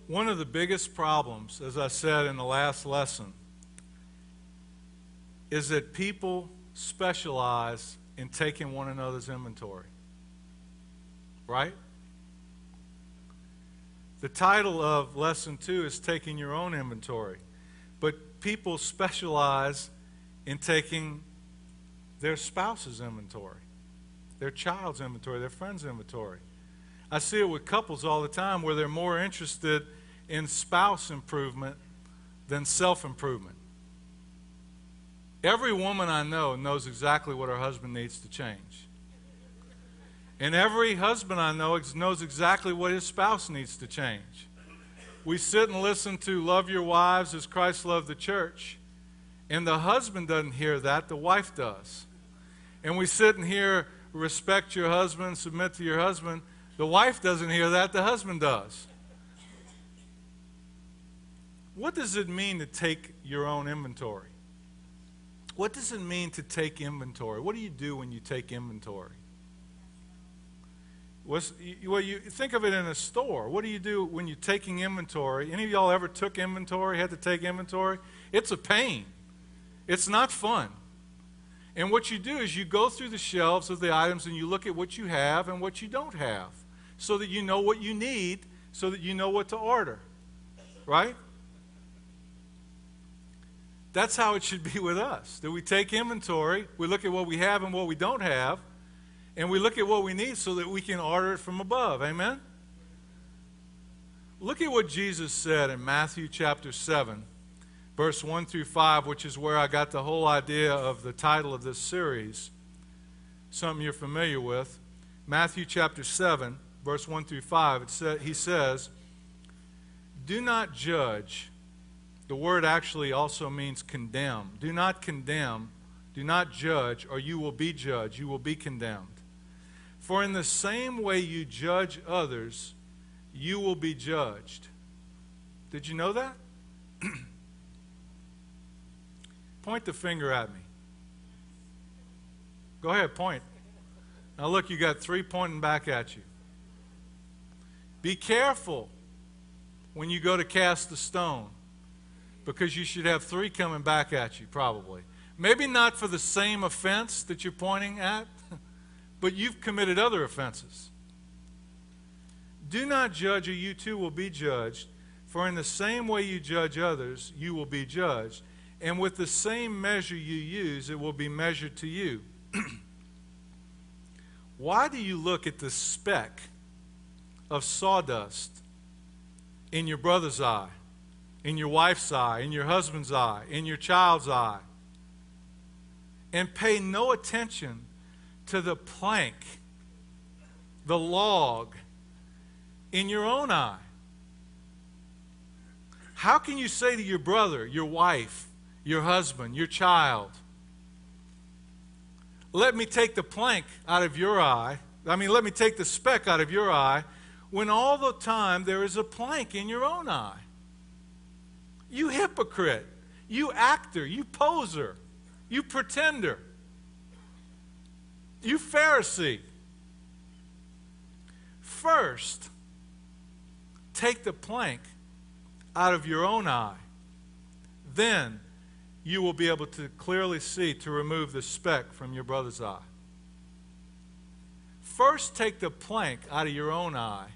One of the biggest problems, as I said in the last lesson, is that people specialize in taking one another's inventory. Right? The title of lesson 2 is taking your own inventory. But people specialize in taking their spouse's inventory, their child's inventory, their friend's inventory. I see it with couples all the time where they're more interested in spouse improvement than self-improvement. Every woman I know knows exactly what her husband needs to change. And every husband I know knows exactly what his spouse needs to change. We sit and listen to Love Your Wives as Christ Loved the Church, and the husband doesn't hear that, the wife does. And we sit and hear Respect Your Husband, Submit to Your Husband. The wife doesn't hear that, the husband does. What does it mean to take your own inventory? What does it mean to take inventory? What do you do when you take inventory? Well, you think of it in a store. What do you do when you're taking inventory? Any of y'all ever took inventory, had to take inventory? It's a pain. It's not fun. And what you do is you go through the shelves of the items and you look at what you have and what you don't have so that you know what you need, so that you know what to order. Right? That's how it should be with us. That we take inventory, we look at what we have and what we don't have, and we look at what we need so that we can order it from above. Amen? Look at what Jesus said in Matthew chapter 7, verse 1 through 5, which is where I got the whole idea of the title of this series, something you're familiar with. Matthew chapter 7, verse 1 through 5, he says, "Do not judge." The word actually also means condemn. Do not condemn, do not judge, or you will be judged, you will be condemned. For in the same way you judge others, you will be judged. Did you know that? Point the finger at me. Go ahead, point. Now look, you got 3 pointing back at you. Be careful when you go to cast the stone, because you should have 3 coming back at you, probably. Maybe not for the same offense that you're pointing at, but you've committed other offenses. Do not judge, or you too will be judged. For in the same way you judge others, you will be judged. And with the same measure you use, it will be measured to you. Why do you look at the speck of sawdust in your brother's eye, in your wife's eye, in your husband's eye, in your child's eye, and pay no attention to the plank, the log, in your own eye? How can you say to your brother, your wife, your husband, your child, let me take the plank out of your eye, let me take the speck out of your eye, when all the time there is a plank in your own eye? You hypocrite, you actor, you poser, you pretender, you Pharisee. First, take the plank out of your own eye. Then you will be able to clearly see to remove the speck from your brother's eye. First, take the plank out of your own eye.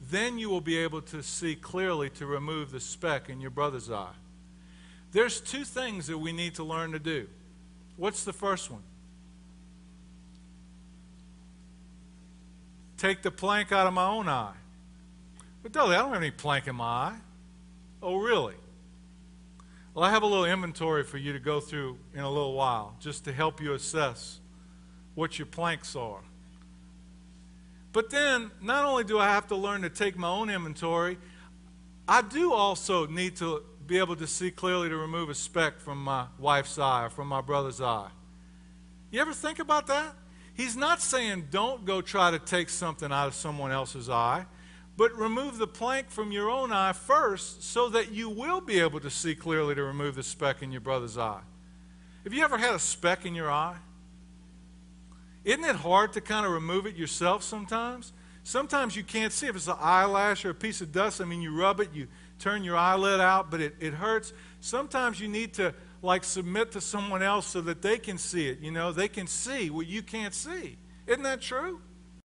Then you will be able to see clearly to remove the speck in your brother's eye. There's 2 things that we need to learn to do. What's the first one? Take the plank out of my own eye. But Dudley, I don't have any plank in my eye. Oh, really? Well, I have a little inventory for you to go through in a little while, just to help you assess what your planks are. But then, not only do I have to learn to take my own inventory, I do also need to be able to see clearly to remove a speck from my wife's eye or from my brother's eye. You ever think about that? He's not saying don't go try to take something out of someone else's eye, but remove the plank from your own eye first so that you will be able to see clearly to remove the speck in your brother's eye. Have you ever had a speck in your eye? Isn't it hard to kind of remove it yourself sometimes? Sometimes you can't see. If it's an eyelash or a piece of dust, I mean, you rub it, you turn your eyelid out, but it hurts. Sometimes you need to, like, submit to someone else so that they can see it. You know, they can see what you can't see. Isn't that true?